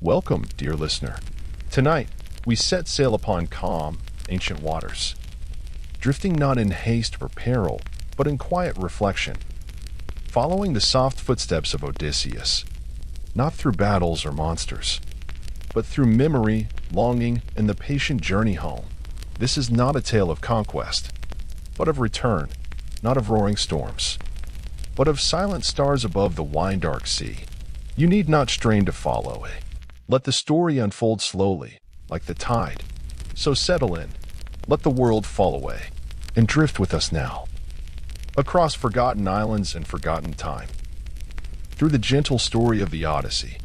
Welcome, dear listener. Tonight, we set sail upon calm, ancient waters, drifting not in haste or peril, but in quiet reflection, following the soft footsteps of Odysseus, not through battles or monsters, but through memory, longing, and the patient journey home. This is not a tale of conquest, but of return, not of roaring storms, but of silent stars above the wine-dark sea. You need not strain to follow it. Let the story unfold slowly, like the tide. So settle in, let the world fall away, and drift with us now, across forgotten islands and forgotten time, through the gentle story of the Odyssey.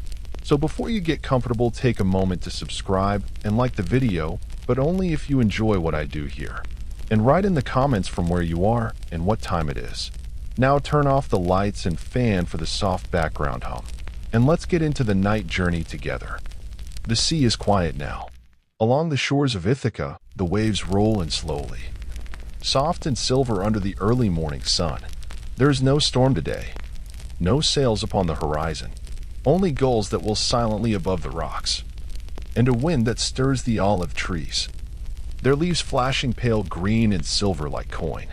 So before you get comfortable, take a moment to subscribe and like the video, but only if you enjoy what I do here. And write in the comments from where you are and what time it is. Now turn off the lights and fan for the soft background hum. And let's get into the night journey together. The sea is quiet now. Along the shores of Ithaca, the waves roll in slowly, soft and silver under the early morning sun. There is no storm today, no sails upon the horizon, only gulls that will silently above the rocks, and a wind that stirs the olive trees, their leaves flashing pale green and silver like coin.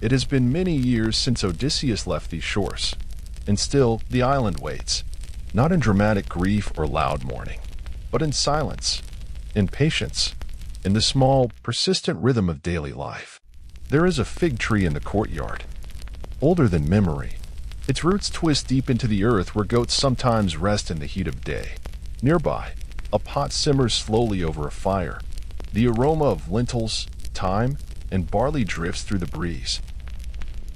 It has been many years since Odysseus left these shores, and still the island waits, not in dramatic grief or loud mourning, but in silence, in patience, in the small, persistent rhythm of daily life. There is a fig tree in the courtyard, older than memory. Its roots twist deep into the earth where goats sometimes rest in the heat of day. Nearby, a pot simmers slowly over a fire. The aroma of lentils, thyme, and barley drifts through the breeze.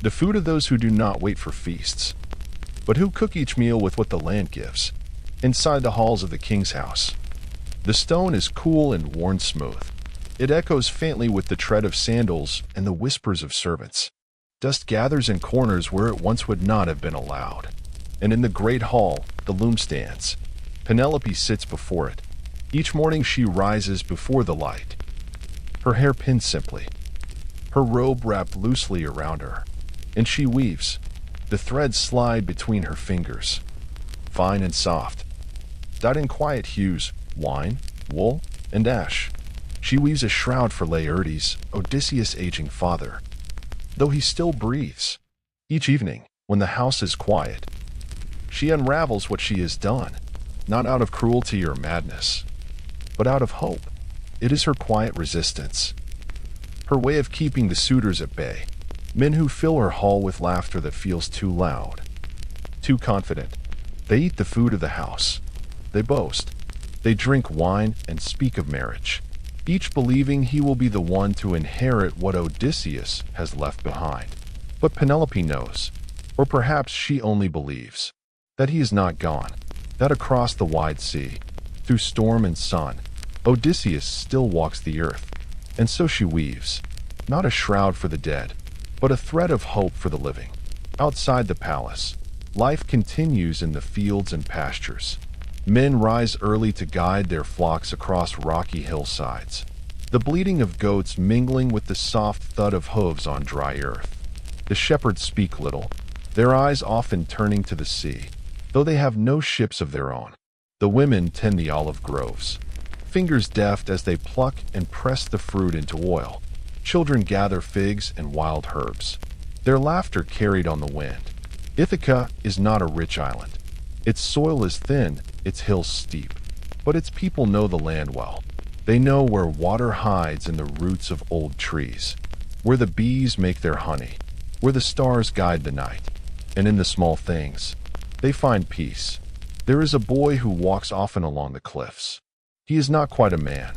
The food of those who do not wait for feasts, but who cook each meal with what the land gives. Inside the halls of the king's house, the stone is cool and worn smooth. It echoes faintly with the tread of sandals and the whispers of servants. Dust gathers in corners where it once would not have been allowed. And in the great hall, the loom stands. Penelope sits before it. Each morning she rises before the light, her hair pinned simply, her robe wrapped loosely around her, and she weaves. The threads slide between her fingers, fine and soft, dyed in quiet hues, wine, wool, and ash. She weaves a shroud for Laertes, Odysseus' aging father, though he still breathes. Each evening, when the house is quiet, she unravels what she has done, not out of cruelty or madness, but out of hope. It is her quiet resistance, her way of keeping the suitors at bay, men who fill her hall with laughter that feels too loud, too confident. They eat the food of the house. They boast. They drink wine and speak of marriage, each believing he will be the one to inherit what Odysseus has left behind. But Penelope knows, or perhaps she only believes, that he is not gone, that across the wide sea, through storm and sun, Odysseus still walks the earth. And so she weaves, not a shroud for the dead, but a thread of hope for the living. Outside the palace, life continues in the fields and pastures. Men rise early to guide their flocks across rocky hillsides, the bleating of goats mingling with the soft thud of hooves on dry earth. The shepherds speak little, their eyes often turning to the sea, though they have no ships of their own. The women tend the olive groves, fingers deft as they pluck and press the fruit into oil. Children gather figs and wild herbs, their laughter carried on the wind. Ithaca is not a rich island. Its soil is thin, its hills steep, but its people know the land well. They know where water hides in the roots of old trees, where the bees make their honey, where the stars guide the night. And in the small things, they find peace. There is a boy who walks often along the cliffs. He is not quite a man,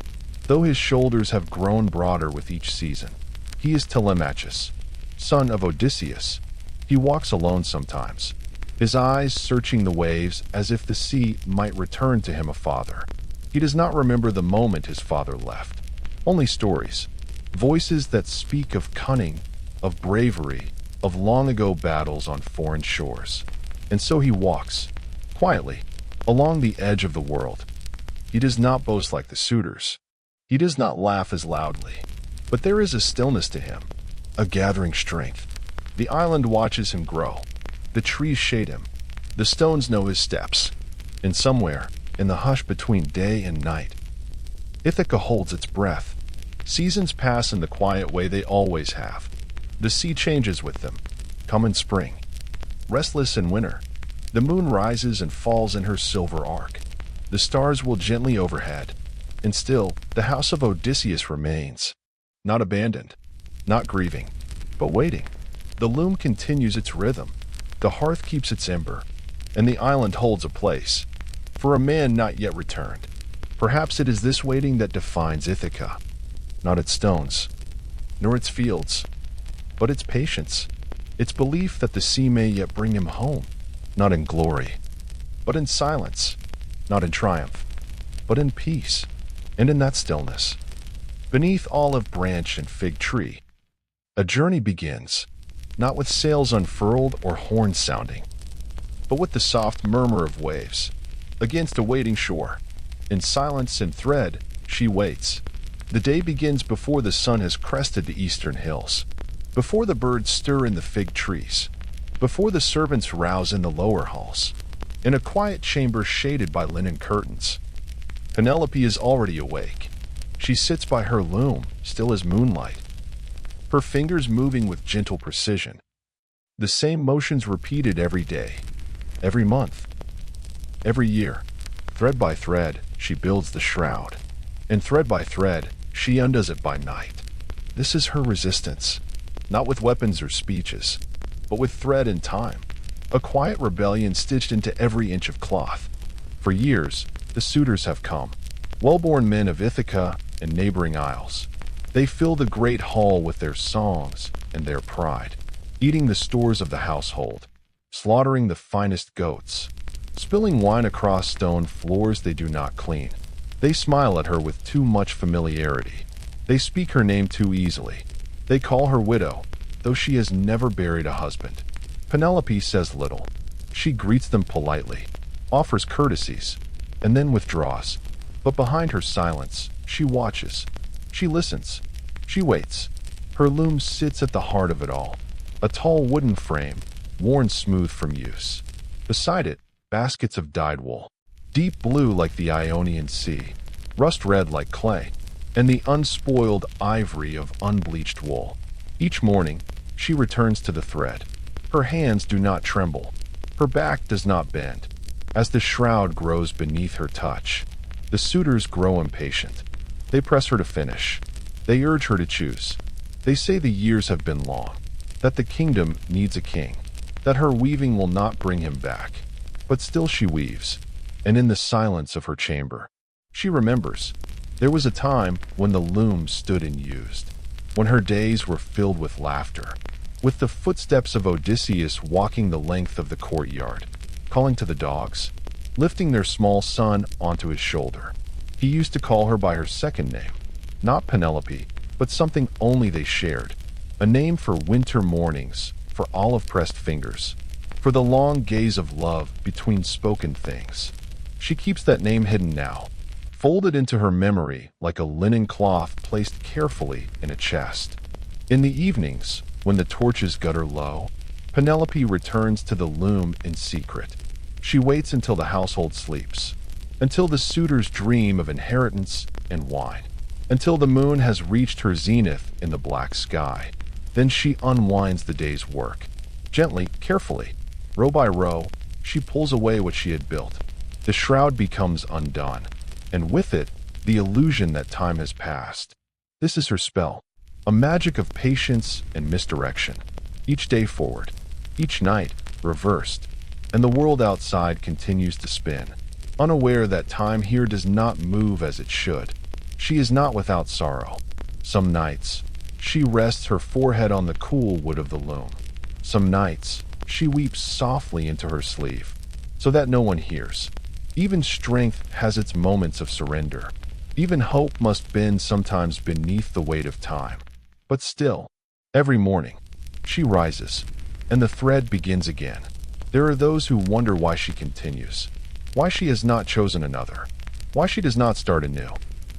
though his shoulders have grown broader with each season. He is Telemachus, son of Odysseus. He walks alone sometimes, his eyes searching the waves as if the sea might return to him a father. He does not remember the moment his father left, only stories, voices that speak of cunning, of bravery, of long-ago battles on foreign shores. And so he walks, quietly, along the edge of the world. He does not boast like the suitors. He does not laugh as loudly. But there is a stillness to him, a gathering strength. The island watches him grow. The trees shade him. The stones know his steps. And somewhere, in the hush between day and night. Ithaca holds its breath. Seasons pass in the quiet way they always have. The sea changes with them. Come in spring. Restless in winter. The moon rises and falls in her silver arc. The stars will gently overhead. And still, the house of Odysseus remains. Not abandoned. Not grieving. But waiting. The loom continues its rhythm. The hearth keeps its ember. And the island holds a place. For a man not yet returned. Perhaps it is this waiting that defines Ithaca. Not its stones. Nor its fields. But its patience. Its belief that the sea may yet bring him home. Not in glory. But in silence. Not in triumph. But in peace. And in that stillness. Beneath olive branch and fig tree. A journey begins. Not with sails unfurled or horns sounding. But with the soft murmur of waves. Against a waiting shore. In silence and thread, she waits. The day begins before the sun has crested the eastern hills. Before the birds stir in the fig trees. Before the servants rouse in the lower halls. In a quiet chamber shaded by linen curtains. Penelope is already awake. She sits by her loom, still as moonlight. Her fingers moving with gentle precision. The same motions repeated every day, every month, every year. Thread by thread, she builds the shroud. And thread by thread, she undoes it by night. This is her resistance. Not with weapons or speeches, but with thread and time. A quiet rebellion stitched into every inch of cloth. For years, the suitors have come. Well-born men of Ithaca and neighboring isles. They fill the great hall with their songs and their pride, eating the stores of the household, slaughtering the finest goats, spilling wine across stone floors they do not clean. They smile at her with too much familiarity. They speak her name too easily. They call her widow, though she has never buried a husband. Penelope says little. She greets them politely, offers courtesies, and then withdraws. But behind her silence, she watches. She listens. She waits. Her loom sits at the heart of it all. A tall wooden frame, worn smooth from use. Beside it, baskets of dyed wool. Deep blue like the Ionian Sea, rust red like clay, and the unspoiled ivory of unbleached wool. Each morning, she returns to the thread. Her hands do not tremble. Her back does not bend. As the shroud grows beneath her touch, the suitors grow impatient. They press her to finish. They urge her to choose. They say the years have been long, that the kingdom needs a king, that her weaving will not bring him back. But still she weaves, and in the silence of her chamber, she remembers. There was a time when the loom stood unused, when her days were filled with laughter, with the footsteps of Odysseus walking the length of the courtyard, calling to the dogs, lifting their small son onto his shoulder. He used to call her by her second name, not Penelope, but something only they shared, a name for winter mornings, for olive-pressed fingers, for the long gaze of love between spoken things. She keeps that name hidden now, folded into her memory like a linen cloth placed carefully in a chest. In the evenings, when the torches gutter low, Penelope returns to the loom in secret. She waits until the household sleeps, until the suitors dream of inheritance and wine, until the moon has reached her zenith in the black sky. Then she unwinds the day's work. Gently, carefully, row by row, she pulls away what she had built. The shroud becomes undone, and with it, the illusion that time has passed. This is her spell, a magic of patience and misdirection. Each day forward, each night reversed, and the world outside continues to spin, unaware that time here does not move as it should. She is not without sorrow. Some nights, she rests her forehead on the cool wood of the loom. Some nights, she weeps softly into her sleeve, so that no one hears. Even strength has its moments of surrender. Even hope must bend sometimes beneath the weight of time. But still, every morning, she rises, and the thread begins again. There are those who wonder why she continues, why she has not chosen another, why she does not start anew.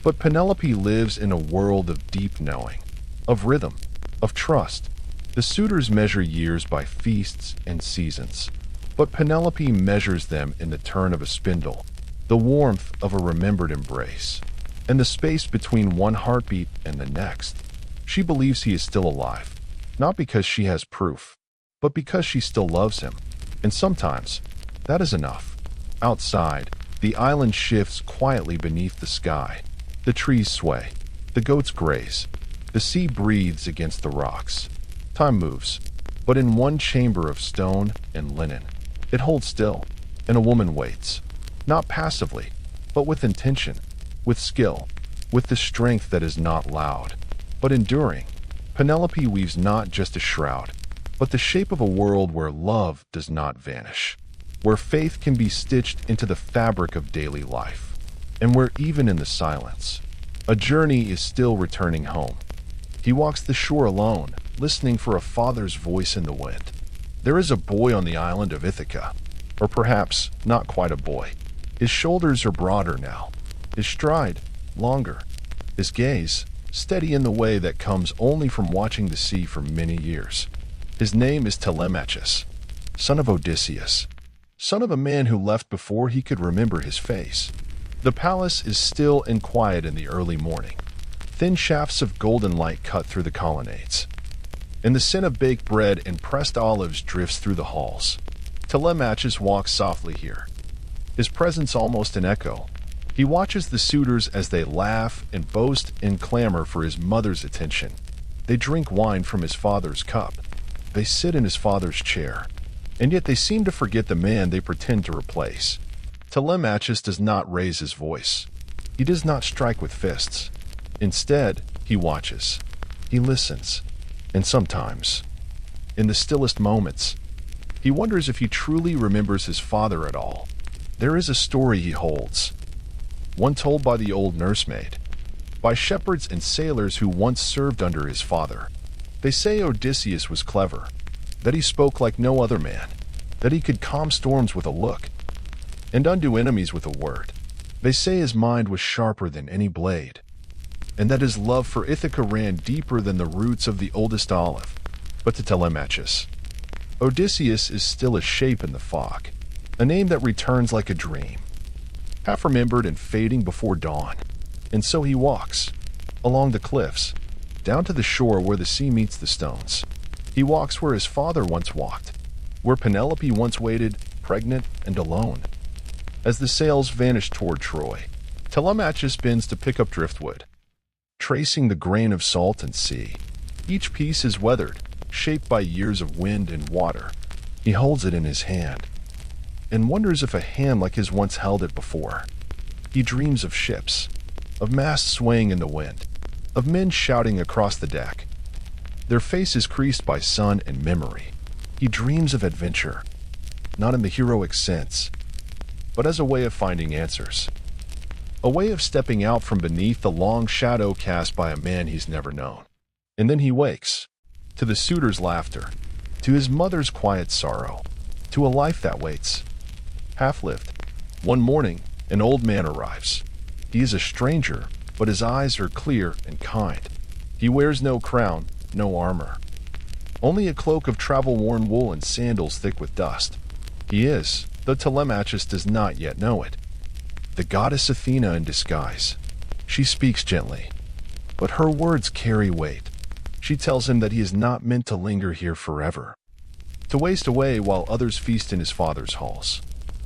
But Penelope lives in a world of deep knowing, of rhythm, of trust. The suitors measure years by feasts and seasons, but Penelope measures them in the turn of a spindle, the warmth of a remembered embrace, and the space between one heartbeat and the next. She believes he is still alive, not because she has proof, but because she still loves him. And sometimes, that is enough. Outside, the island shifts quietly beneath the sky. The trees sway. The goats graze. The sea breathes against the rocks. Time moves, but in one chamber of stone and linen. It holds still, and a woman waits. Not passively, but with intention, with skill, with the strength that is not loud, but enduring. Penelope weaves not just a shroud, but the shape of a world where love does not vanish, where faith can be stitched into the fabric of daily life, and where even in the silence, a journey is still returning home. He walks the shore alone, listening for a father's voice in the wind. There is a boy on the island of Ithaca, or perhaps not quite a boy. His shoulders are broader now, his stride longer, his gaze steady in the way that comes only from watching the sea for many years. His name is Telemachus, son of Odysseus, son of a man who left before he could remember his face. The palace is still and quiet in the early morning. Thin shafts of golden light cut through the colonnades, and the scent of baked bread and pressed olives drifts through the halls. Telemachus walks softly here, his presence almost an echo. He watches the suitors as they laugh and boast and clamor for his mother's attention. They drink wine from his father's cup. They sit in his father's chair, and yet they seem to forget the man they pretend to replace. Telemachus does not raise his voice. He does not strike with fists. Instead, he watches. He listens. And sometimes, in the stillest moments, he wonders if he truly remembers his father at all. There is a story he holds, one told by the old nursemaid, by shepherds and sailors who once served under his father. They say Odysseus was clever, that he spoke like no other man, that he could calm storms with a look, and undo enemies with a word. They say his mind was sharper than any blade, and that his love for Ithaca ran deeper than the roots of the oldest olive. But to Telemachus, Odysseus is still a shape in the fog, a name that returns like a dream, half remembered and fading before dawn. And so he walks, along the cliffs, down to the shore where the sea meets the stones. He walks where his father once walked, where Penelope once waited, pregnant and alone. As the sails vanish toward Troy, Telemachus bends to pick up driftwood, tracing the grain of salt and sea. Each piece is weathered, shaped by years of wind and water. He holds it in his hand, and wonders if a hand like his once held it before. He dreams of ships, of masts swaying in the wind, of men shouting across the deck, their faces creased by sun and memory. He dreams of adventure, not in the heroic sense, but as a way of finding answers, a way of stepping out from beneath the long shadow cast by a man he's never known. And then he wakes, to the suitor's laughter, to his mother's quiet sorrow, to a life that waits, half-lived. One morning, an old man arrives. He is a stranger, but his eyes are clear and kind. He wears no crown, no armor, only a cloak of travel-worn wool and sandals thick with dust. He is, though Telemachus does not yet know it, the goddess Athena in disguise. She speaks gently, but her words carry weight. She tells him that he is not meant to linger here forever, to waste away while others feast in his father's halls.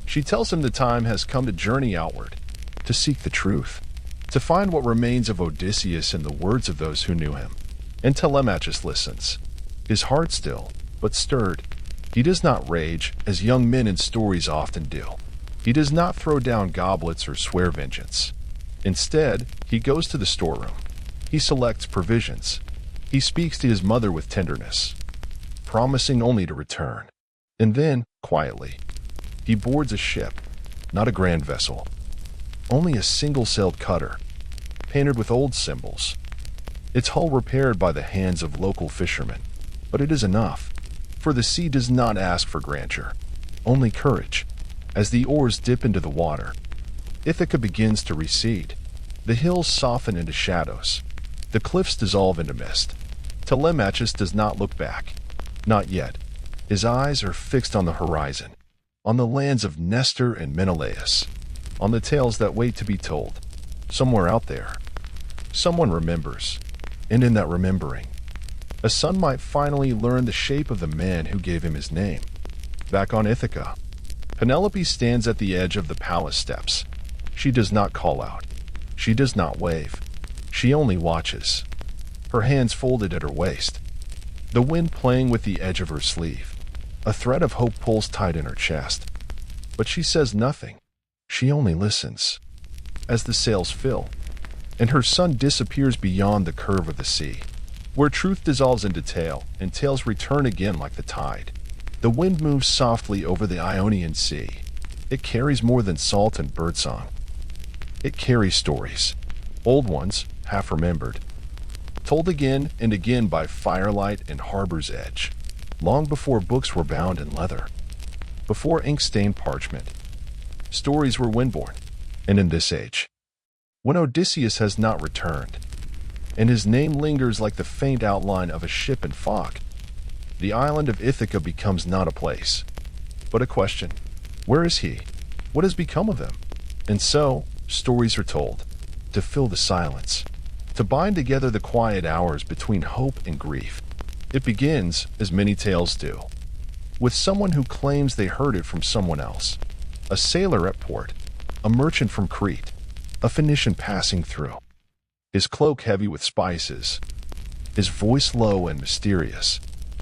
She tells him the time has come to journey outward, to seek the truth, to find what remains of Odysseus in the words of those who knew him. And Telemachus listens, his heart still, but stirred. He does not rage, as young men in stories often do. He does not throw down goblets or swear vengeance. Instead, he goes to the storeroom. He selects provisions. He speaks to his mother with tenderness, promising only to return. And then, quietly, he boards a ship, not a grand vessel, only a single-sailed cutter, painted with old symbols, its hull repaired by the hands of local fishermen. But it is enough, for the sea does not ask for grandeur, only courage. As the oars dip into the water, Ithaca begins to recede. The hills soften into shadows. The cliffs dissolve into mist. Telemachus does not look back. Not yet. His eyes are fixed on the horizon, on the lands of Nestor and Menelaus. on the tales that wait to be told. Somewhere out there, someone remembers, and in that remembering, a son might finally learn the shape of the man who gave him his name. Back on Ithaca, Penelope stands at the edge of the palace steps. She does not call out. She does not wave. She only watches, her hands folded at her waist, the wind playing with the edge of her sleeve. A thread of hope pulls tight in her chest. But she says nothing. She only listens. As the sails fill, and her son disappears beyond the curve of the sea, where truth dissolves into tale, and tales return again like the tide. The wind moves softly over the Ionian Sea. It carries more than salt and birdsong. It carries stories, old ones, half remembered, told again and again by firelight and harbor's edge, long before books were bound in leather, before ink-stained parchment. Stories were windborne, and in this age, when Odysseus has not returned, and his name lingers like the faint outline of a ship in fog, the island of Ithaca becomes not a place, but a question. Where is he? What has become of him? And so, stories are told, to fill the silence, to bind together the quiet hours between hope and grief. It begins, as many tales do, with someone who claims they heard it from someone else. A sailor at port, a merchant from Crete, a Phoenician passing through, his cloak heavy with spices, his voice low and mysterious.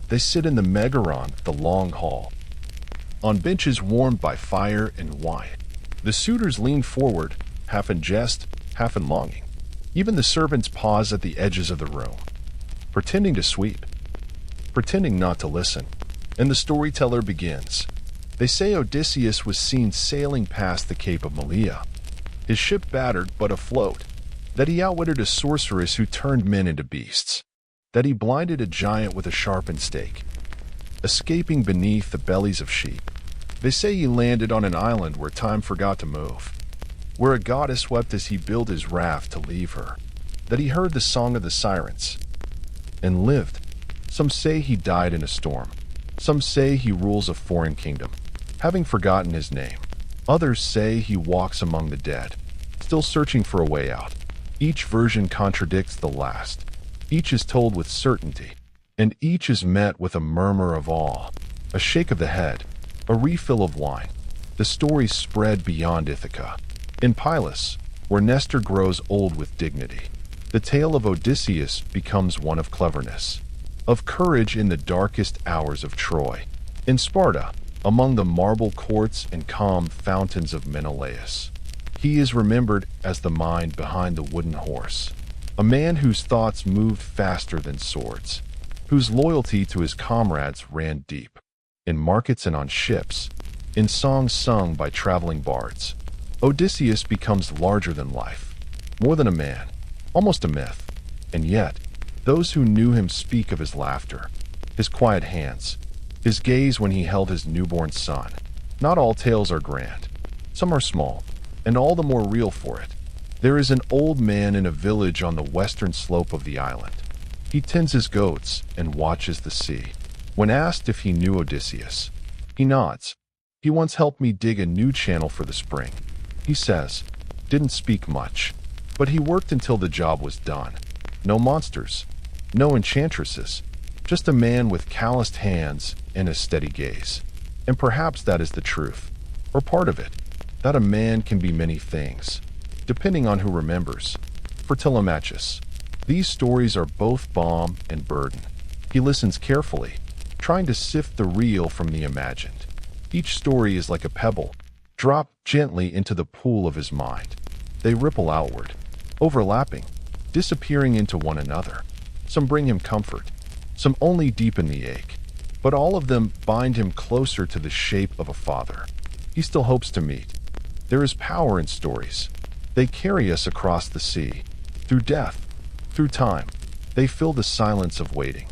They sit in the Megaron, the long hall, on benches warmed by fire and wine. The suitors lean forward, half in jest, half in longing. Even the servants pause at the edges of the room, pretending to sweep, pretending not to listen. And the storyteller begins. They say Odysseus was seen sailing past the Cape of Malea, his ship battered but afloat, that he outwitted a sorceress who turned men into beasts, that he blinded a giant with a sharpened stake, escaping beneath the bellies of sheep. They say he landed on an island where time forgot to move, where a goddess wept as he built his raft to leave her, that he heard the song of the sirens, and lived. Some say he died in a storm. Some say he rules a foreign kingdom, having forgotten his name. Others say he walks among the dead, still searching for a way out. Each version contradicts the last. Each is told with certainty, and each is met with a murmur of awe, a shake of the head, a refill of wine. The stories spread beyond Ithaca. In Pylos, where Nestor grows old with dignity, the tale of Odysseus becomes one of cleverness, of courage in the darkest hours of Troy. In Sparta, among the marble courts and calm fountains of Menelaus, he is remembered as the mind behind the wooden horse, a man whose thoughts moved faster than swords, whose loyalty to his comrades ran deep. In markets and on ships, in songs sung by traveling bards, Odysseus becomes larger than life, more than a man, almost a myth. And yet, those who knew him speak of his laughter, his quiet hands, his gaze when he held his newborn son. Not all tales are grand. Some are small, and all the more real for it. There is an old man in a village on the western slope of the island. He tends his goats and watches the sea. When asked if he knew Odysseus, he nods. He once helped me dig a new channel for the spring. He says, didn't speak much, but he worked until the job was done. No monsters, no enchantresses, just a man with calloused hands and a steady gaze. And perhaps that is the truth, or part of it, that a man can be many things, depending on who remembers. For Telemachus, these stories are both balm and burden. He listens carefully, trying to sift the real from the imagined. Each story is like a pebble, dropped gently into the pool of his mind. They ripple outward, overlapping, disappearing into one another. Some bring him comfort, some only deepen the ache, but all of them bind him closer to the shape of a father he still hopes to meet. There is power in stories. They carry us across the sea, through death, through time. They fill the silence of waiting.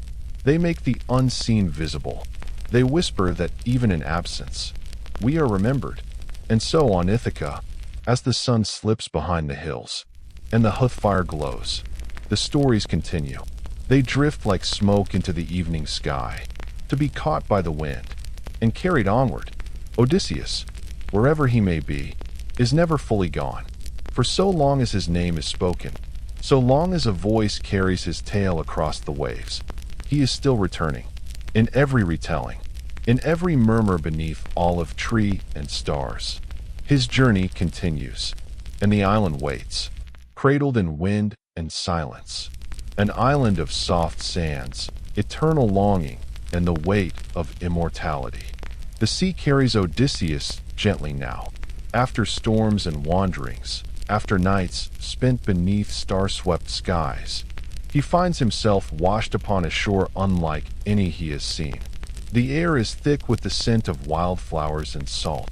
They make the unseen visible. They whisper that even in absence, we are remembered. And so on Ithaca, as the sun slips behind the hills, and the hearth fire glows, the stories continue. They drift like smoke into the evening sky, to be caught by the wind, and carried onward. Odysseus, wherever he may be, is never fully gone. For so long as his name is spoken, so long as a voice carries his tale across the waves, he is still returning. In every retelling, in every murmur beneath olive tree and stars, his journey continues, and the island waits, cradled in wind and silence. An island of soft sands, eternal longing, and the weight of immortality. The sea carries Odysseus gently now, after storms and wanderings, after nights spent beneath star-swept skies. He finds himself washed upon a shore unlike any he has seen. The air is thick with the scent of wildflowers and salt,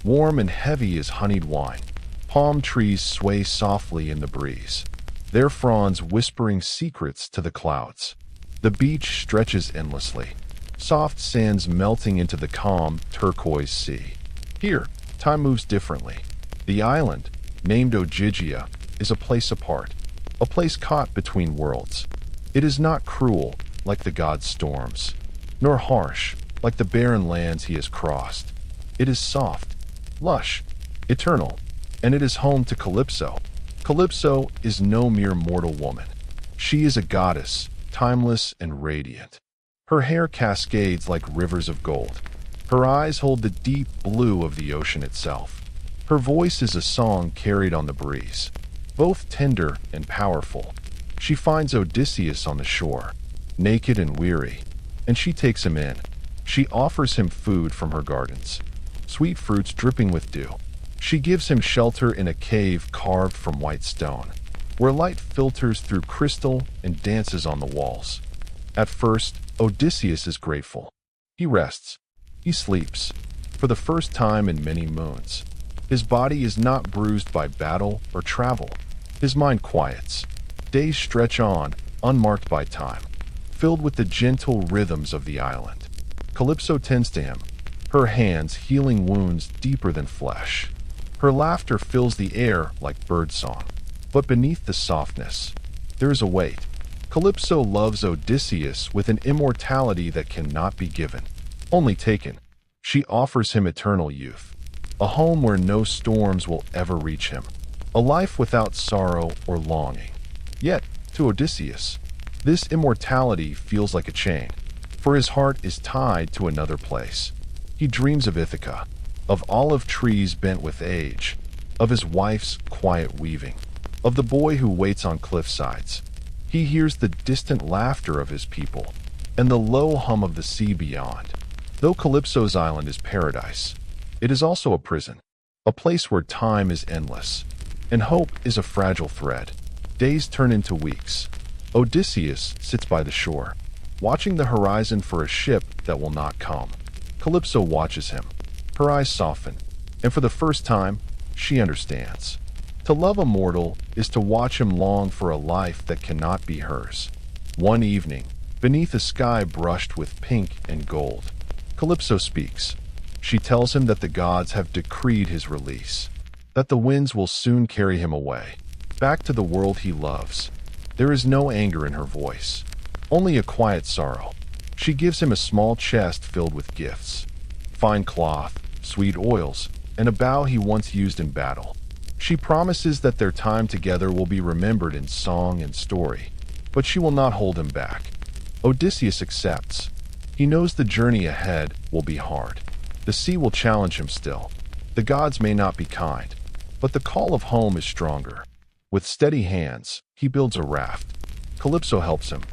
warm and heavy as honeyed wine. Palm trees sway softly in the breeze, their fronds whispering secrets to the clouds. The beach stretches endlessly, soft sands melting into the calm turquoise sea. Here, time moves differently. The island, named Ogygia, is a place apart, a place caught between worlds. It is not cruel, like the god's storms, nor harsh, like the barren lands he has crossed. It is soft, lush, eternal, and it is home to Calypso. Calypso is no mere mortal woman. She is a goddess, timeless and radiant. Her hair cascades like rivers of gold. Her eyes hold the deep blue of the ocean itself. Her voice is a song carried on the breeze, both tender and powerful. She finds Odysseus on the shore, naked and weary, and she takes him in. She offers him food from her gardens, sweet fruits dripping with dew. She gives him shelter in a cave carved from white stone, where light filters through crystal and dances on the walls. At first, Odysseus is grateful. He rests. He sleeps. For the first time in many moons, his body is not bruised by battle or travel. His mind quiets. Days stretch on, unmarked by time, filled with the gentle rhythms of the island. Calypso tends to him, her hands healing wounds deeper than flesh. Her laughter fills the air like birdsong. But beneath the softness, there is a weight. Calypso loves Odysseus with an immortality that cannot be given, only taken. She offers him eternal youth, a home where no storms will ever reach him, a life without sorrow or longing. Yet, to Odysseus, this immortality feels like a chain, for his heart is tied to another place. He dreams of Ithaca, of olive trees bent with age, of his wife's quiet weaving, of the boy who waits on cliffsides. He hears the distant laughter of his people, and the low hum of the sea beyond. Though Calypso's island is paradise, it is also a prison, a place where time is endless, and hope is a fragile thread. Days turn into weeks. Odysseus sits by the shore, watching the horizon for a ship that will not come. Calypso watches him. Her eyes soften, and for the first time, she understands. To love a mortal is to watch him long for a life that cannot be hers. One evening, beneath a sky brushed with pink and gold, Calypso speaks. She tells him that the gods have decreed his release, that the winds will soon carry him away, back to the world he loves. There is no anger in her voice, only a quiet sorrow. She gives him a small chest filled with gifts, fine cloth, sweet oils, and a bow he once used in battle. She promises that their time together will be remembered in song and story, but she will not hold him back. Odysseus accepts. He knows the journey ahead will be hard. The sea will challenge him still. The gods may not be kind, but the call of home is stronger. With steady hands, he builds a raft. Calypso helps him,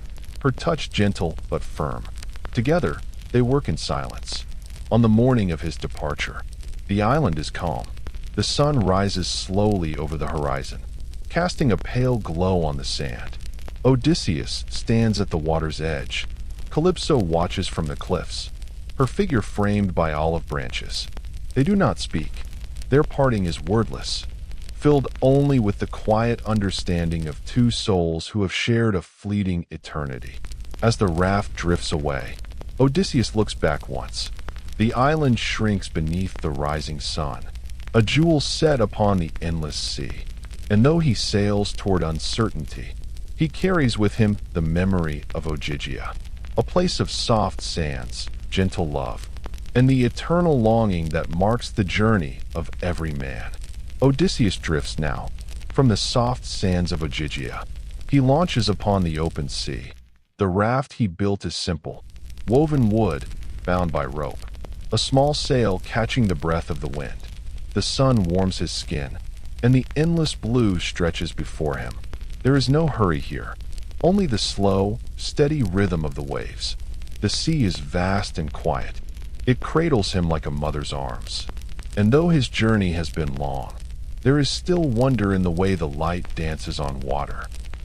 her touch gentle but firm. Together, they work in silence. On the morning of his departure, the island is calm. The sun rises slowly over the horizon, casting a pale glow on the sand. Odysseus stands at the water's edge. Calypso watches from the cliffs, her figure framed by olive branches. They do not speak. Their parting is wordless, filled only with the quiet understanding of two souls who have shared a fleeting eternity. As the raft drifts away, Odysseus looks back once. The island shrinks beneath the rising sun, a jewel set upon the endless sea. And though he sails toward uncertainty, he carries with him the memory of Ogygia, a place of soft sands, gentle love, and the eternal longing that marks the journey of every man. Odysseus drifts now. From the soft sands of Ogygia, he launches upon the open sea. The raft he built is simple, woven wood, bound by rope. A small sail catching the breath of the wind. The sun warms his skin, and the endless blue stretches before him. There is no hurry here, only the slow, steady rhythm of the waves. The sea is vast and quiet. It cradles him like a mother's arms. And though his journey has been long, there is still wonder in the way the light dances on water,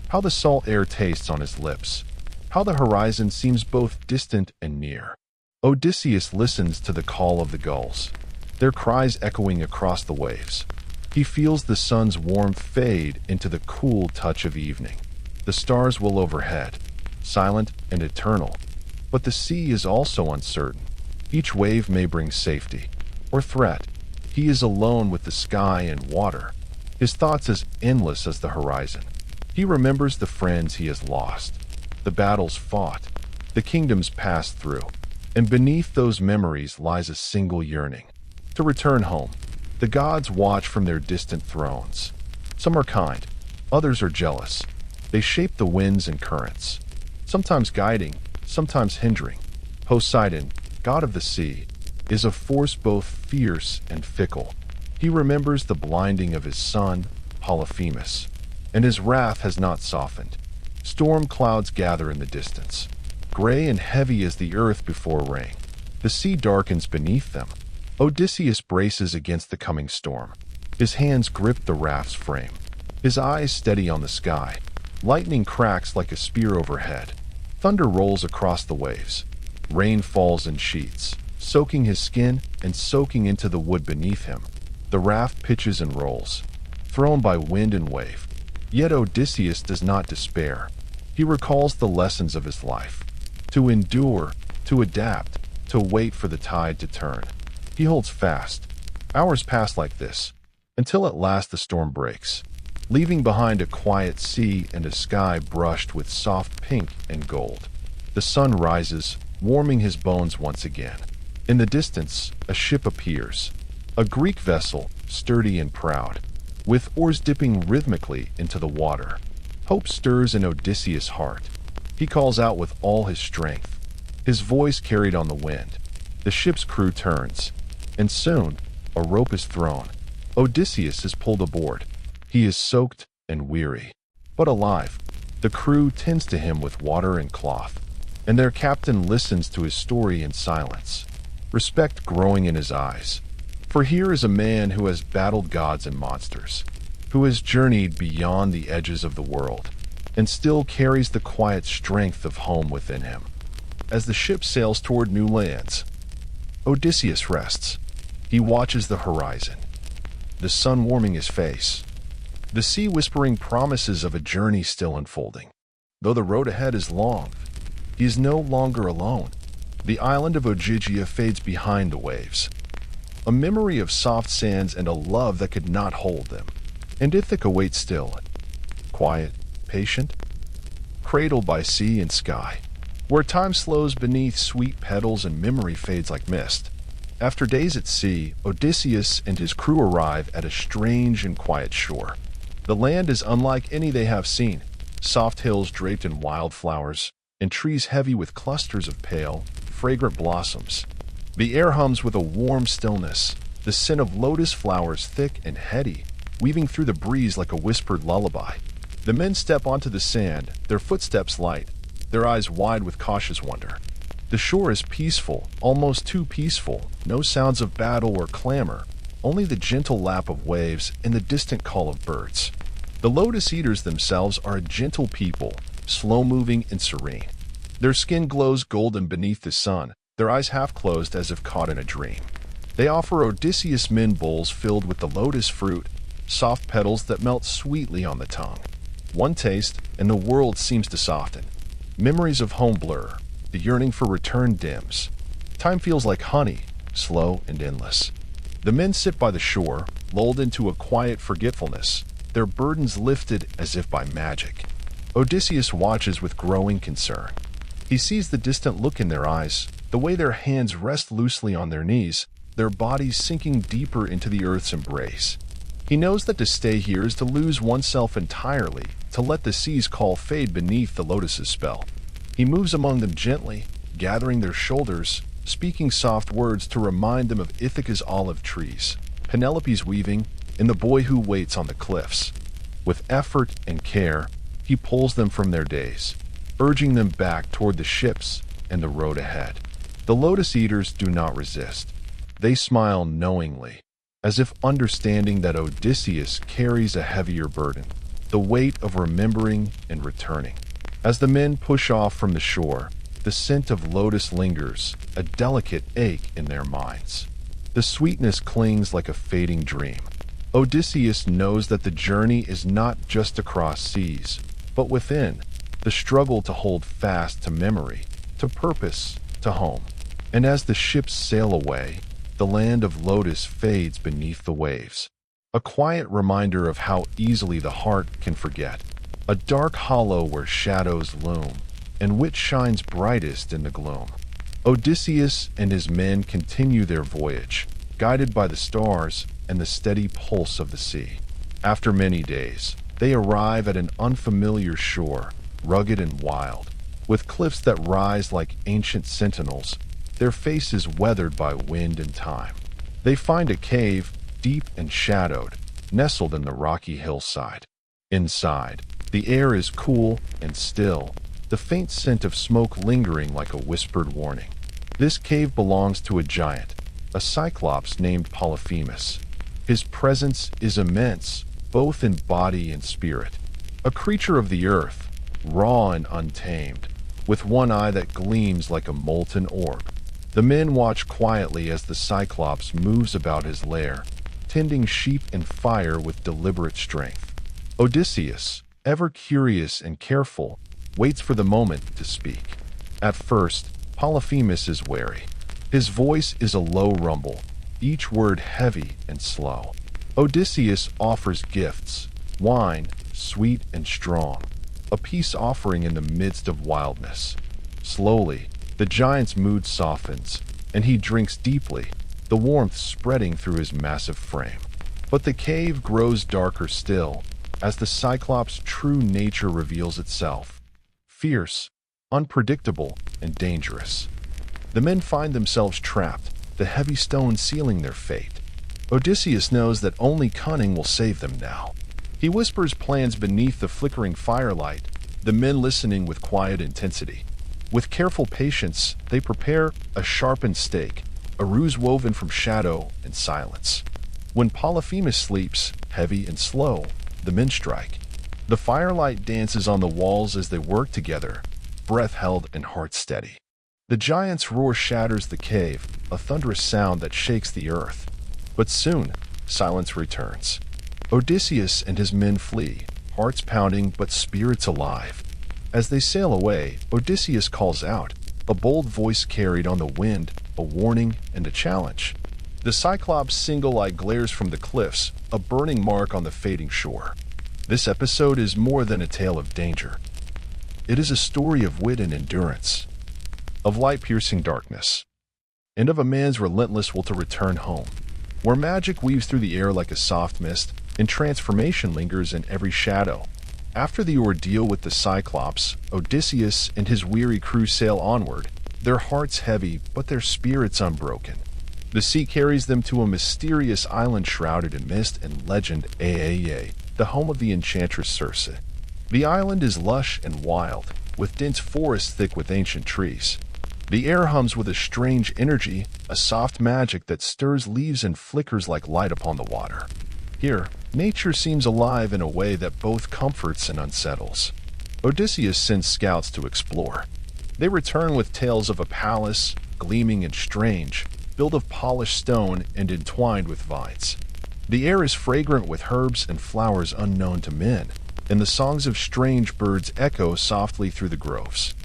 how the salt air tastes on his lips, how the horizon seems both distant and near. Odysseus listens to the call of the gulls, their cries echoing across the waves. He feels the sun's warmth fade into the cool touch of evening. The stars will overhead, silent and eternal. But the sea is also uncertain. Each wave may bring safety or threat. He is alone with the sky and water, his thoughts as endless as the horizon. He remembers the friends he has lost, the battles fought, the kingdoms passed through, and beneath those memories lies a single yearning: to return home. The gods watch from their distant thrones. Some are kind, others are jealous. They shape the winds and currents, sometimes guiding, sometimes hindering. Poseidon, god of the sea, is a force both fierce and fickle. He remembers the blinding of his son, Polyphemus, and his wrath has not softened. Storm clouds gather in the distance, gray and heavy as the earth before rain. The sea darkens beneath them. Odysseus braces against the coming storm. His hands grip the raft's frame, his eyes steady on the sky. Lightning cracks like a spear overhead. Thunder rolls across the waves. Rain falls in sheets, soaking his skin and soaking into the wood beneath him. The raft pitches and rolls, thrown by wind and wave. Yet Odysseus does not despair. He recalls the lessons of his life: to endure, to adapt, to wait for the tide to turn. He holds fast. Hours pass like this, until at last the storm breaks, leaving behind a quiet sea and a sky brushed with soft pink and gold. The sun rises, warming his bones once again. In the distance, a ship appears, a Greek vessel, sturdy and proud, with oars dipping rhythmically into the water. Hope stirs in Odysseus' heart. He calls out with all his strength, his voice carried on the wind. The ship's crew turns, and soon a rope is thrown. Odysseus is pulled aboard. He is soaked and weary, but alive. The crew tends to him with water and cloth, and their captain listens to his story in silence, respect growing in his eyes. For here is a man who has battled gods and monsters, who has journeyed beyond the edges of the world, and still carries the quiet strength of home within him. As the ship sails toward new lands, Odysseus rests. He watches the horizon, the sun warming his face, the sea whispering promises of a journey still unfolding. Though the road ahead is long, he is no longer alone. The island of Ogygia fades behind the waves, a memory of soft sands and a love that could not hold them. And Ithaca waits still, quiet, patient, cradled by sea and sky, where time slows beneath sweet petals and memory fades like mist. After days at sea, Odysseus and his crew arrive at a strange and quiet shore. The land is unlike any they have seen. Soft hills draped in wildflowers, and trees heavy with clusters of pale, fragrant blossoms. The air hums with a warm stillness, the scent of lotus flowers thick and heady, weaving through the breeze like a whispered lullaby. The men step onto the sand, their footsteps light, their eyes wide with cautious wonder. The shore is peaceful, almost too peaceful. No sounds of battle or clamor, only the gentle lap of waves and the distant call of birds. The lotus eaters themselves are a gentle people, slow-moving and serene. Their skin glows golden beneath the sun, their eyes half closed as if caught in a dream. They offer Odysseus men bowls filled with the lotus fruit, soft petals that melt sweetly on the tongue. One taste, and the world seems to soften. Memories of home blur. The yearning for return dims. Time feels like honey, slow and endless. The men sit by the shore, lulled into a quiet forgetfulness, their burdens lifted as if by magic. Odysseus watches with growing concern. He sees the distant look in their eyes, the way their hands rest loosely on their knees, their bodies sinking deeper into the earth's embrace. He knows that to stay here is to lose oneself entirely, to let the sea's call fade beneath the lotus's spell. He moves among them gently, gathering their shoulders, speaking soft words to remind them of Ithaca's olive trees, Penelope's weaving, and the boy who waits on the cliffs. With effort and care, he pulls them from their days, urging them back toward the ships and the road ahead. The lotus eaters do not resist. They smile knowingly, as if understanding that Odysseus carries a heavier burden, the weight of remembering and returning. As the men push off from the shore, the scent of lotus lingers, a delicate ache in their minds. The sweetness clings like a fading dream. Odysseus knows that the journey is not just across seas, but within, the struggle to hold fast to memory, to purpose, to home. And as the ships sail away, the land of lotus fades beneath the waves. A quiet reminder of how easily the heart can forget. A dark hollow where shadows loom, and which shines brightest in the gloom. Odysseus and his men continue their voyage, guided by the stars and the steady pulse of the sea. After many days, they arrive at an unfamiliar shore, rugged and wild, with cliffs that rise like ancient sentinels, their faces weathered by wind and time. They find a cave, deep and shadowed, nestled in the rocky hillside. Inside, the air is cool and still, the faint scent of smoke lingering like a whispered warning. This cave belongs to a giant, a cyclops named Polyphemus. His presence is immense, both in body and spirit. A creature of the earth, raw and untamed, with one eye that gleams like a molten orb. The men watch quietly as the Cyclops moves about his lair, tending sheep and fire with deliberate strength. Odysseus, ever curious and careful, waits for the moment to speak. At first, Polyphemus is wary. His voice is a low rumble, each word heavy and slow. Odysseus offers gifts, wine, sweet and strong, a peace offering in the midst of wildness. Slowly, the giant's mood softens, and he drinks deeply, the warmth spreading through his massive frame. But the cave grows darker still, as the Cyclops' true nature reveals itself. Fierce, unpredictable, and dangerous. The men find themselves trapped, the heavy stone sealing their fate. Odysseus knows that only cunning will save them now. He whispers plans beneath the flickering firelight, the men listening with quiet intensity. With careful patience, they prepare a sharpened stake, a ruse woven from shadow and silence. When Polyphemus sleeps, heavy and slow, the men strike. The firelight dances on the walls as they work together, breath held and heart steady. The giant's roar shatters the cave, a thunderous sound that shakes the earth. But soon, silence returns. Odysseus and his men flee, hearts pounding but spirits alive. As they sail away, Odysseus calls out, a bold voice carried on the wind, a warning and a challenge. The Cyclops' single eye glares from the cliffs, a burning mark on the fading shore. This episode is more than a tale of danger. It is a story of wit and endurance, of light-piercing darkness, and of a man's relentless will to return home, where magic weaves through the air like a soft mist, and transformation lingers in every shadow. After the ordeal with the Cyclops, Odysseus and his weary crew sail onward, their hearts heavy but their spirits unbroken. The sea carries them to a mysterious island shrouded in mist and legend, Aaa, the home of the enchantress Circe. The island is lush and wild, with dense forests thick with ancient trees. The air hums with a strange energy, a soft magic that stirs leaves and flickers like light upon the water. Here, nature seems alive in a way that both comforts and unsettles. Odysseus sends scouts to explore. They return with tales of a palace, gleaming and strange, built of polished stone and entwined with vines. The air is fragrant with herbs and flowers unknown to men, and the songs of strange birds echo softly through the groves.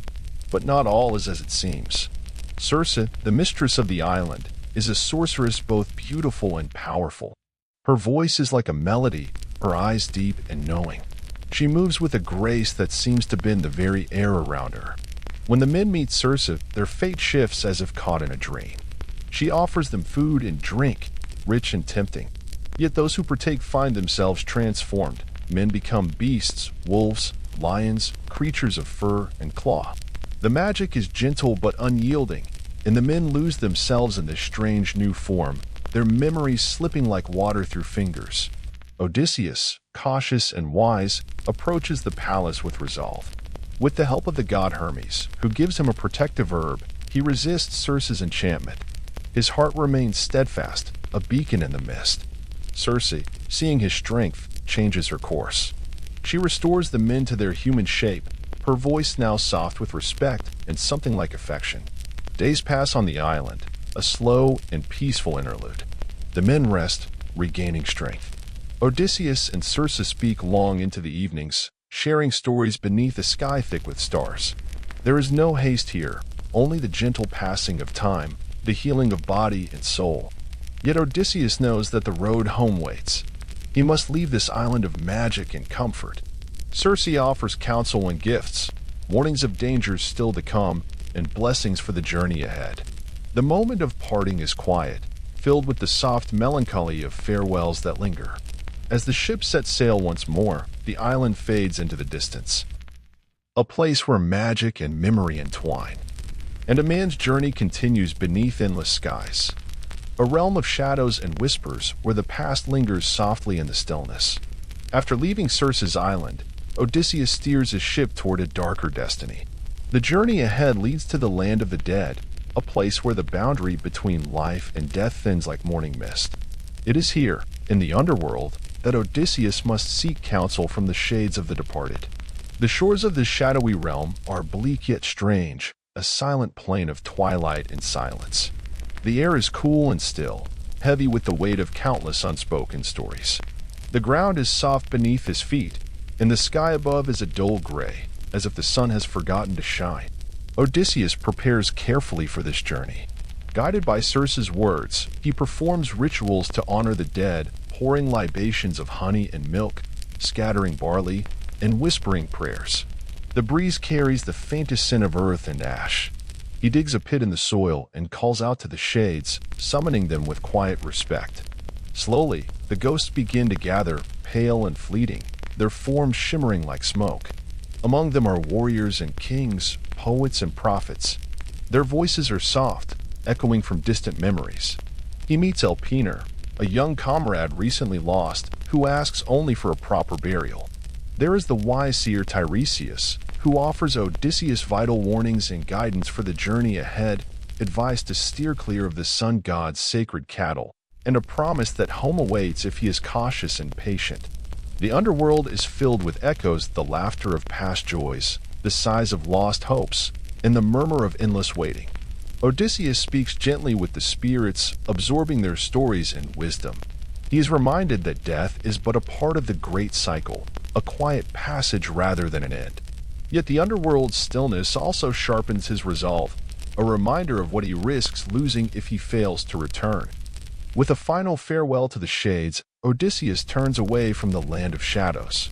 But not all is as it seems. Circe, the mistress of the island, is a sorceress both beautiful and powerful. Her voice is like a melody, her eyes deep and knowing. She moves with a grace that seems to bend the very air around her. When the men meet Circe, their fate shifts as if caught in a dream. She offers them food and drink, rich and tempting. Yet those who partake find themselves transformed. Men become beasts, wolves, lions, creatures of fur and claw. The magic is gentle but unyielding, and the men lose themselves in this strange new form, their memories slipping like water through fingers. Odysseus, cautious and wise, approaches the palace with resolve. With the help of the god Hermes, who gives him a protective herb, he resists Circe's enchantment. His heart remains steadfast, a beacon in the mist. Circe, seeing his strength, changes her course. She restores the men to their human shape, her voice now soft with respect and something like affection. Days pass on the island, a slow and peaceful interlude. The men rest, regaining strength. Odysseus and Circe speak long into the evenings, sharing stories beneath a sky thick with stars. There is no haste here, only the gentle passing of time, the healing of body and soul. Yet Odysseus knows that the road home waits. He must leave this island of magic and comfort. Circe offers counsel and gifts, warnings of dangers still to come, and blessings for the journey ahead. The moment of parting is quiet, filled with the soft melancholy of farewells that linger. As the ship sets sail once more, the island fades into the distance. A place where magic and memory entwine. And a man's journey continues beneath endless skies. A realm of shadows and whispers where the past lingers softly in the stillness. After leaving Circe's island, Odysseus steers his ship toward a darker destiny. The journey ahead leads to the land of the dead, a place where the boundary between life and death thins like morning mist. It is here, in the underworld, that Odysseus must seek counsel from the shades of the departed. The shores of this shadowy realm are bleak yet strange, a silent plain of twilight and silence. The air is cool and still, heavy with the weight of countless unspoken stories. The ground is soft beneath his feet, and the sky above is a dull gray, as if the sun has forgotten to shine. Odysseus prepares carefully for this journey. Guided by Circe's words, he performs rituals to honor the dead, pouring libations of honey and milk, scattering barley, and whispering prayers. The breeze carries the faintest scent of earth and ash. He digs a pit in the soil and calls out to the shades, summoning them with quiet respect. Slowly, the ghosts begin to gather, pale and fleeting, their forms shimmering like smoke. Among them are warriors and kings, poets and prophets. Their voices are soft, echoing from distant memories. He meets Elpenor, a young comrade recently lost, who asks only for a proper burial. There is the wise seer Tiresias, who offers Odysseus vital warnings and guidance for the journey ahead, advice to steer clear of the sun god's sacred cattle, and a promise that home awaits if he is cautious and patient. The underworld is filled with echoes, the laughter of past joys, the sighs of lost hopes, and the murmur of endless waiting. Odysseus speaks gently with the spirits, absorbing their stories and wisdom. He is reminded that death is but a part of the great cycle, a quiet passage rather than an end. Yet the underworld's stillness also sharpens his resolve, a reminder of what he risks losing if he fails to return. With a final farewell to the shades, Odysseus turns away from the land of shadows.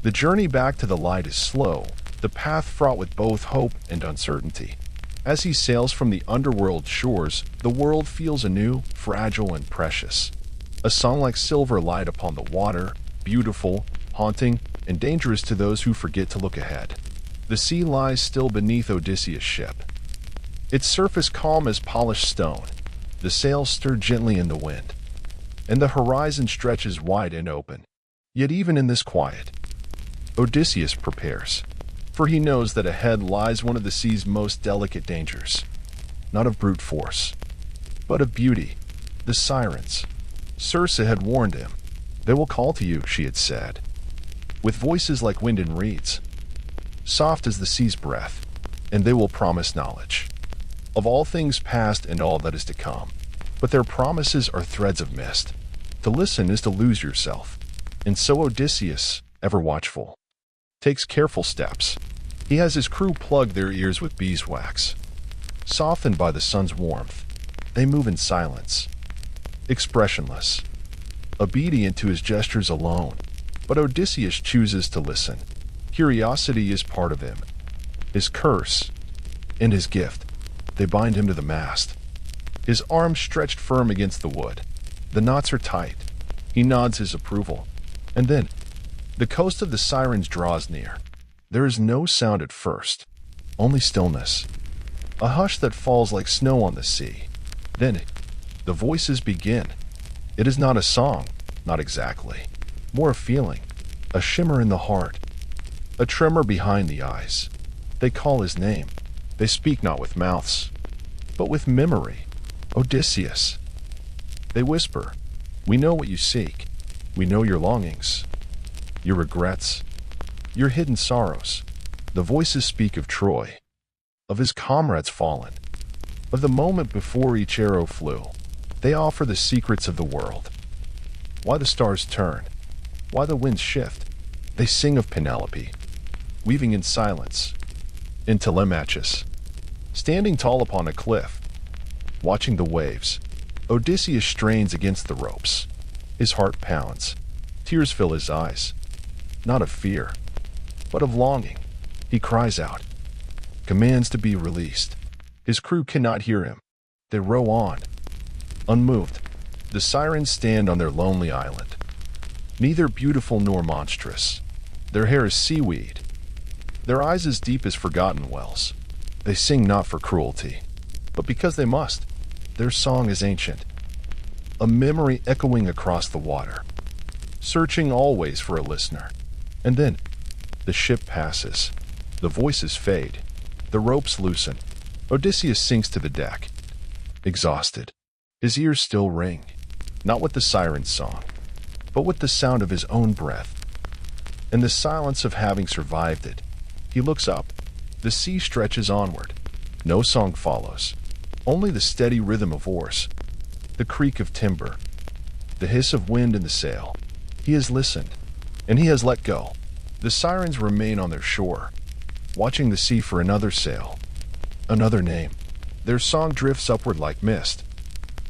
The journey back to the light is slow, the path fraught with both hope and uncertainty. As he sails from the underworld shores, the world feels anew, fragile and precious. A song like silver light upon the water, beautiful, haunting, and dangerous to those who forget to look ahead. The sea lies still beneath Odysseus' ship. Its surface calm as polished stone. The sails stir gently in the wind, and the horizon stretches wide and open. Yet even in this quiet, Odysseus prepares, for he knows that ahead lies one of the sea's most delicate dangers, not of brute force, but of beauty, the sirens. Circe had warned him. "They will call to you," she had said, with voices like wind and reeds, soft as the sea's breath, and they will promise knowledge of all things past and all that is to come. But their promises are threads of mist. To listen is to lose yourself. And so Odysseus, ever watchful, takes careful steps. He has his crew plug their ears with beeswax. Softened by the sun's warmth, they move in silence, expressionless, obedient to his gestures alone. But Odysseus chooses to listen. Curiosity is part of him, his curse, and his gift. They bind him to the mast. His arms stretched firm against the wood. The knots are tight, He nods his approval. And then, the coast of the Sirens draws near. There is no sound at first, only stillness. A hush that falls like snow on the sea. Then, the voices begin. It is not a song, not exactly. More a feeling, a shimmer in the heart, a tremor behind the eyes. They call his name. They speak not with mouths, but with memory. Odysseus. They whisper, "We know what you seek. We know your longings, your regrets, your hidden sorrows." The voices speak of Troy, of his comrades fallen, of the moment before each arrow flew. They offer the secrets of the world. Why the stars turn, why the winds shift. They sing of Penelope, weaving in silence, in Telemachus, standing tall upon a cliff, watching the waves. Odysseus strains against the ropes. His heart pounds. Tears fill his eyes. Not of fear, but of longing. He cries out, commands to be released. His crew cannot hear him. They row on, unmoved. The Sirens stand on their lonely island, neither beautiful nor monstrous. Their hair is seaweed, their eyes as deep as forgotten wells. They sing not for cruelty, but because they must. Their song is ancient, a memory echoing across the water, searching always for a listener. And then, the ship passes. The voices fade. The ropes loosen. Odysseus sinks to the deck, exhausted. His ears still ring, not with the siren's song, but with the sound of his own breath. In the silence of having survived it, he looks up. The sea stretches onward. No song follows, only the steady rhythm of oars, the creak of timber, the hiss of wind in the sail. He has listened, and he has let go. The Sirens remain on their shore, watching the sea for another sail, another name. Their song drifts upward like mist,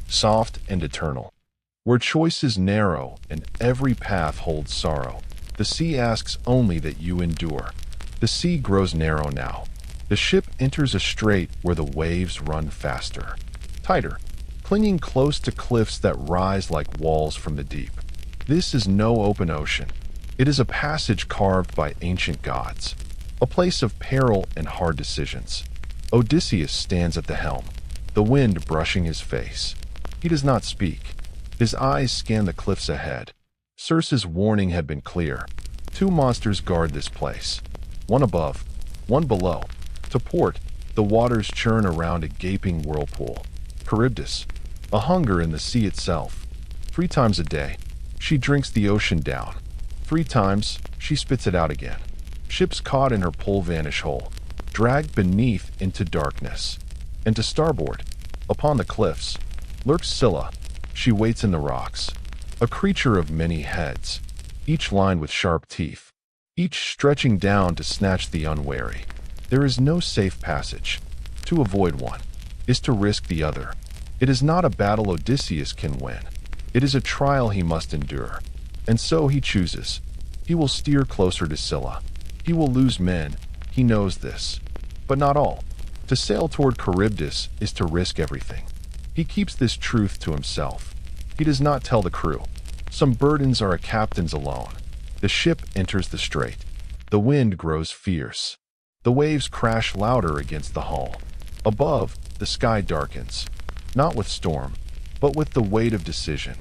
soft and eternal. Where choice is narrow and every path holds sorrow, the sea asks only that you endure. The sea grows narrow now. The ship enters a strait where the waves run faster, tighter, clinging close to cliffs that rise like walls from the deep. This is no open ocean. It is a passage carved by ancient gods, a place of peril and hard decisions. Odysseus stands at the helm, the wind brushing his face. He does not speak. His eyes scan the cliffs ahead. Circe's warning had been clear. Two monsters guard this place, one above, one below. To port, the waters churn around a gaping whirlpool. Charybdis, a hunger in the sea itself. 3 times a day, she drinks the ocean down. 3 times, she spits it out again. Ships caught in her pull vanish whole, dragged beneath into darkness. And to starboard, upon the cliffs, lurks Scylla. She waits in the rocks, a creature of many heads, each lined with sharp teeth, each stretching down to snatch the unwary. There is no safe passage. To avoid one is to risk the other. It is not a battle Odysseus can win. It is a trial he must endure. And so he chooses. He will steer closer to Scylla. He will lose men. He knows this. But not all. To sail toward Charybdis is to risk everything. He keeps this truth to himself. He does not tell the crew. Some burdens are a captain's alone. The ship enters the strait. The wind grows fierce. The waves crash louder against the hull. Above, the sky darkens, not with storm, but with the weight of decision.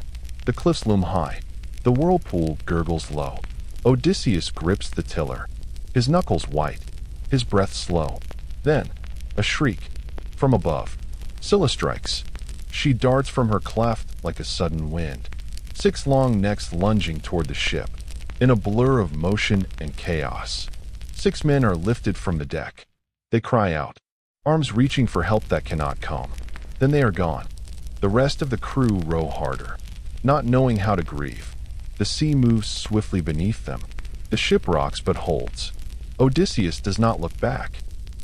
The cliffs loom high. The whirlpool gurgles low. Odysseus grips the tiller, his knuckles white, his breath slow. Then, a shriek. From above, Scylla strikes. She darts from her cleft like a sudden wind. 6 long necks lunging toward the ship, in a blur of motion and chaos. 6 men are lifted from the deck. They cry out, arms reaching for help that cannot come. Then they are gone. The rest of the crew row harder, not knowing how to grieve. The sea moves swiftly beneath them. The ship rocks but holds. Odysseus does not look back.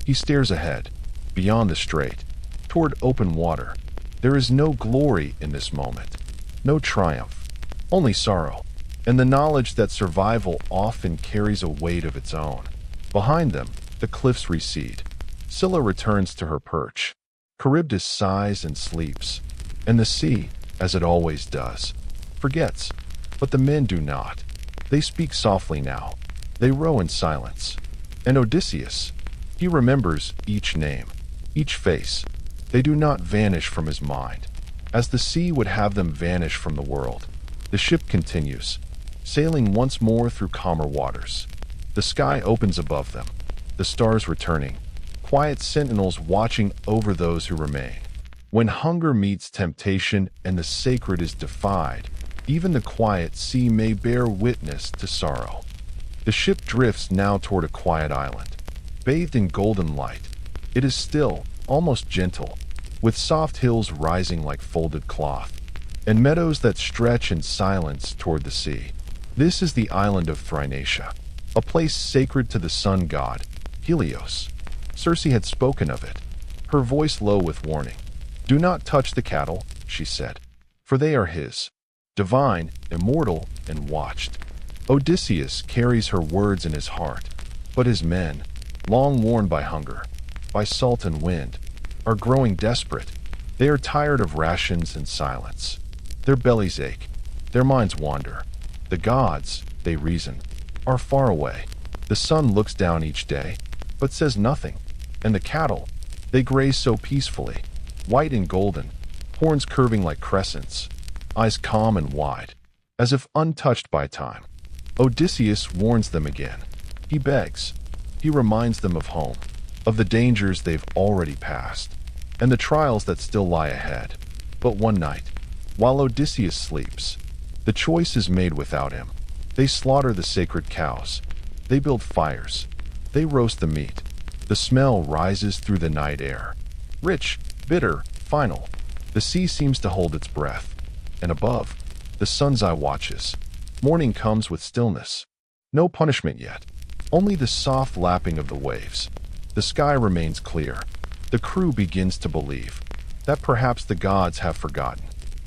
He stares ahead, beyond the strait, toward open water. There is no glory in this moment, no triumph, only sorrow, and the knowledge that survival often carries a weight of its own. Behind them, the cliffs recede. Scylla returns to her perch. Charybdis sighs and sleeps, and the sea, as it always does, forgets. But the men do not. They speak softly now. They row in silence. And Odysseus, he remembers each name, each face. They do not vanish from his mind, as the sea would have them vanish from the world. The ship continues, sailing once more through calmer waters. The sky opens above them, the stars returning, quiet sentinels watching over those who remain. When hunger meets temptation and the sacred is defied, even the quiet sea may bear witness to sorrow. The ship drifts now toward a quiet island, bathed in golden light. It is still, almost gentle, with soft hills rising like folded cloth, and meadows that stretch in silence toward the sea. This is the island of Thrinacia, a place sacred to the sun god, Helios. Circe had spoken of it, her voice low with warning. "Do not touch the cattle," she said, "for they are his, divine, immortal, and watched." Odysseus carries her words in his heart, but his men, long worn by hunger, by salt and wind, are growing desperate. They are tired of rations and silence. Their bellies ache, their minds wander. The gods, they reason, are far away. The sun looks down each day, but says nothing. And the cattle, they graze so peacefully, white and golden, horns curving like crescents, eyes calm and wide, as if untouched by time. Odysseus warns them again. He begs. He reminds them of home, of the dangers they've already passed, and the trials that still lie ahead. But one night, while Odysseus sleeps, the choice is made without him. They slaughter the sacred cows. They build fires. They roast the meat. The smell rises through the night air. Rich, bitter, final. The sea seems to hold its breath. And above, the sun's eye watches. Morning comes with stillness. No punishment yet. Only the soft lapping of the waves. The sky remains clear. The crew begins to believe that perhaps the gods have forgotten.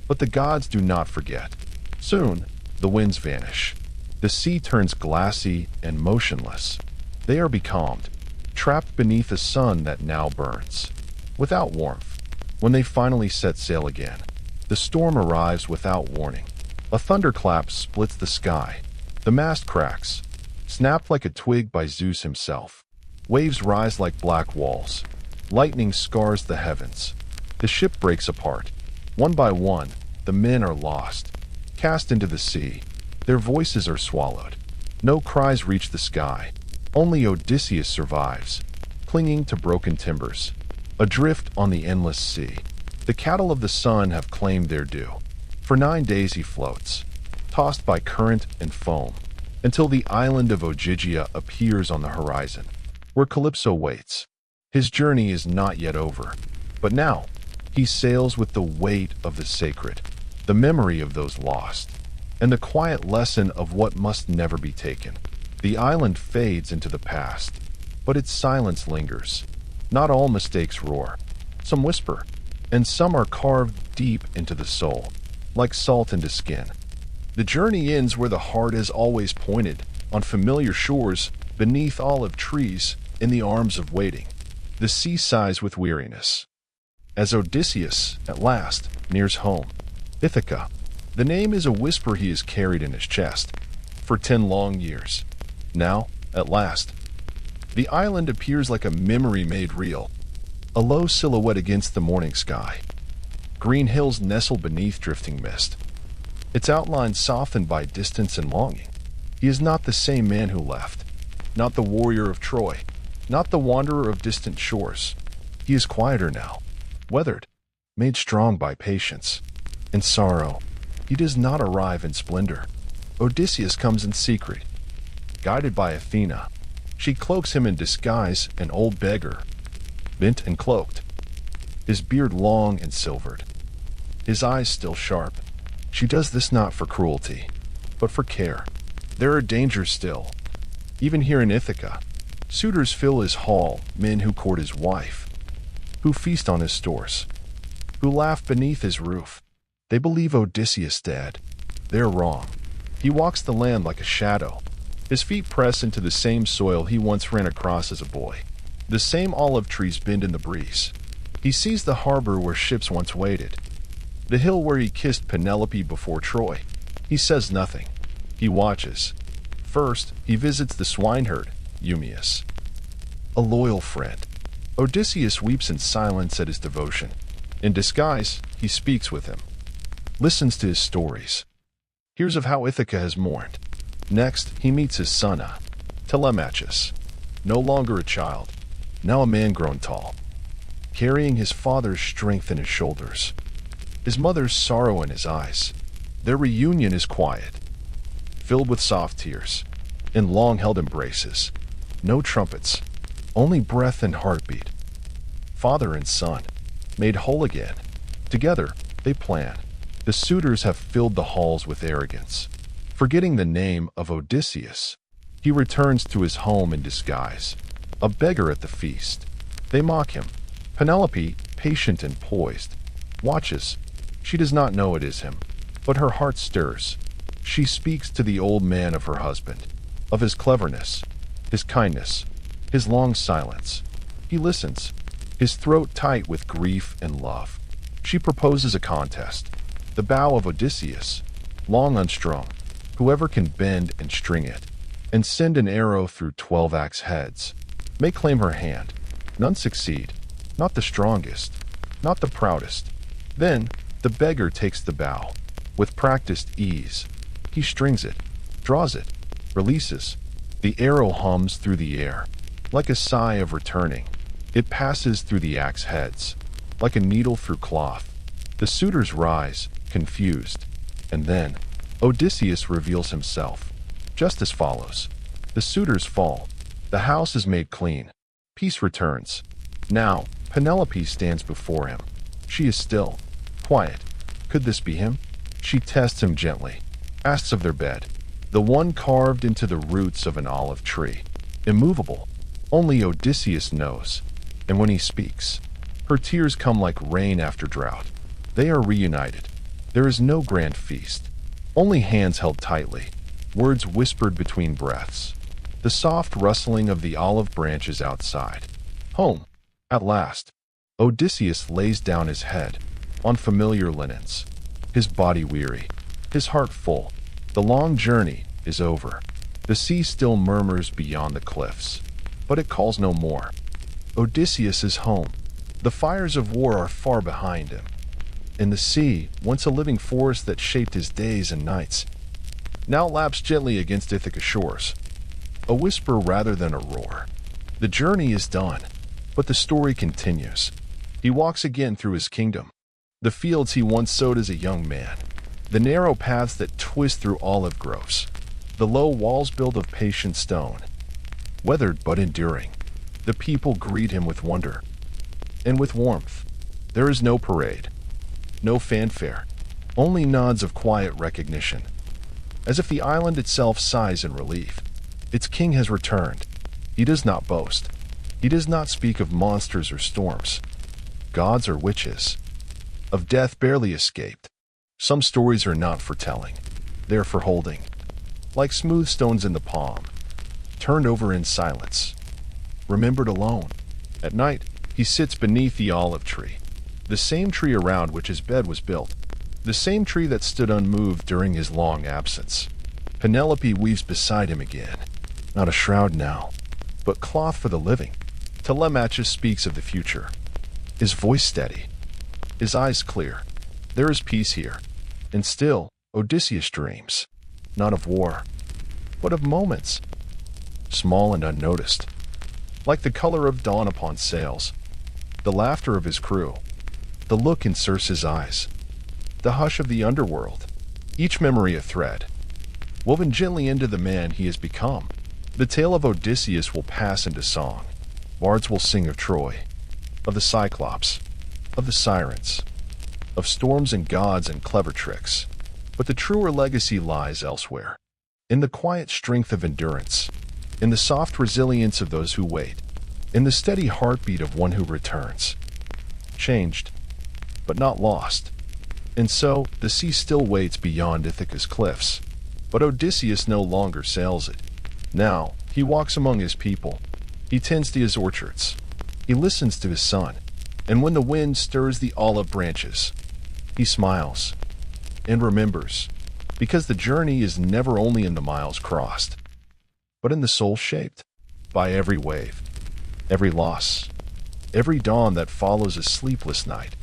But the gods do not forget. Soon, the winds vanish. The sea turns glassy and motionless. They are becalmed, trapped beneath a sun that now burns, without warmth. When they finally set sail again, the storm arrives without warning. A thunderclap splits the sky. The mast cracks, snapped like a twig by Zeus himself. Waves rise like black walls. Lightning scars the heavens. The ship breaks apart. One by one, the men are lost, cast into the sea. Their voices are swallowed. No cries reach the sky. Only Odysseus survives, clinging to broken timbers, adrift on the endless sea. The cattle of the sun have claimed their due. For 9 days he floats, tossed by current and foam, until the island of Ogygia appears on the horizon, where Calypso waits. His journey is not yet over, but now he sails with the weight of the sacred, the memory of those lost, and the quiet lesson of what must never be taken. The island fades into the past, but its silence lingers. Not all mistakes roar. Some whisper, and some are carved deep into the soul, like salt into skin. The journey ends where the heart has always pointed, on familiar shores, beneath olive trees, in the arms of waiting. The sea sighs with weariness. As Odysseus, at last, nears home, Ithaca. The name is a whisper he has carried in his chest for 10 long years. Now, at last, the island appears like a memory made real, a low silhouette against the morning sky. Green hills nestle beneath drifting mist, its outline softened by distance and longing. He is not the same man who left, not the warrior of Troy, not the wanderer of distant shores. He is quieter now, weathered, made strong by patience and sorrow. He does not arrive in splendor. Odysseus comes in secret, guided by Athena. She cloaks him in disguise, an old beggar, bent and cloaked, his beard long and silvered, his eyes still sharp. She does this not for cruelty, but for care. There are dangers still. Even here in Ithaca, suitors fill his hall, men who court his wife, who feast on his stores, who laugh beneath his roof. They believe Odysseus dead. They're wrong. He walks the land like a shadow. His feet press into the same soil he once ran across as a boy. The same olive trees bend in the breeze. He sees the harbor where ships once waited, the hill where he kissed Penelope before Troy. He says nothing. He watches. First, he visits the swineherd, Eumaeus, a loyal friend. Odysseus weeps in silence at his devotion. In disguise, he speaks with him, listens to his stories, hears of how Ithaca has mourned. Next, he meets his son, Telemachus, no longer a child, now a man grown tall, carrying his father's strength in his shoulders, his mother's sorrow in his eyes. Their reunion is quiet, filled with soft tears, in long-held embraces. No trumpets, only breath and heartbeat. Father and son, made whole again. Together, they plan. The suitors have filled the halls with arrogance. Forgetting the name of Odysseus, he returns to his home in disguise, a beggar at the feast. They mock him. Penelope, patient and poised, watches. She does not know it is him, but her heart stirs. She speaks to the old man of her husband, of his cleverness, his kindness, his long silence. He listens, his throat tight with grief and love. She proposes a contest. The bow of Odysseus, long unstrung, whoever can bend and string it, and send an arrow through 12 axe heads, may claim her hand. None succeed, not the strongest, not the proudest. Then, the beggar takes the bow. With practiced ease, he strings it, draws it, releases. The arrow hums through the air, like a sigh of returning. It passes through the axe heads, like a needle through cloth. The suitors rise, confused, and then Odysseus reveals himself, just as follows. The suitors fall. The house is made clean. Peace returns. Now, Penelope stands before him. She is still, quiet. Could this be him? She tests him gently, asks of their bed, the one carved into the roots of an olive tree, immovable. Only Odysseus knows, and when he speaks, her tears come like rain after drought. They are reunited. There is no grand feast, only hands held tightly, words whispered between breaths, the soft rustling of the olive branches outside. Home, at last. Odysseus lays down his head on familiar linens, his body weary, his heart full. The long journey is over. The sea still murmurs beyond the cliffs, but it calls no more. Odysseus is home. The fires of war are far behind him. In the sea, once a living forest that shaped his days and nights, now laps gently against Ithaca's shores, a whisper rather than a roar. The journey is done, but the story continues. He walks again through his kingdom, the fields he once sowed as a young man, the narrow paths that twist through olive groves, the low walls built of patient stone, weathered but enduring. The people greet him with wonder and with warmth. There is no parade, no fanfare, only nods of quiet recognition, as if the island itself sighs in relief. Its king has returned. He does not boast. He does not speak of monsters or storms, gods or witches, of death barely escaped. Some stories are not for telling. They are for holding, like smooth stones in the palm, turned over in silence, remembered alone. At night, he sits beneath the olive tree, the same tree around which his bed was built, the same tree that stood unmoved during his long absence. Penelope weaves beside him again, not a shroud now, but cloth for the living. Telemachus speaks of the future, his voice steady, his eyes clear. There is peace here, and still Odysseus dreams, not of war, but of moments, small and unnoticed, like the color of dawn upon sails, the laughter of his crew, the look in Circe's eyes, the hush of the underworld, each memory a thread, woven gently into the man he has become. The tale of Odysseus will pass into song. Bards will sing of Troy, of the Cyclops, of the Sirens, of storms and gods and clever tricks. But the truer legacy lies elsewhere, in the quiet strength of endurance, in the soft resilience of those who wait, in the steady heartbeat of one who returns. Changed, but not lost. And so, the sea still waits beyond Ithaca's cliffs, but Odysseus no longer sails it. Now, he walks among his people. He tends to his orchards. He listens to his son. And when the wind stirs the olive branches, he smiles and remembers Because the journey is never only in the miles crossed, but in the soul shaped by every wave, every loss, every dawn that follows a sleepless night.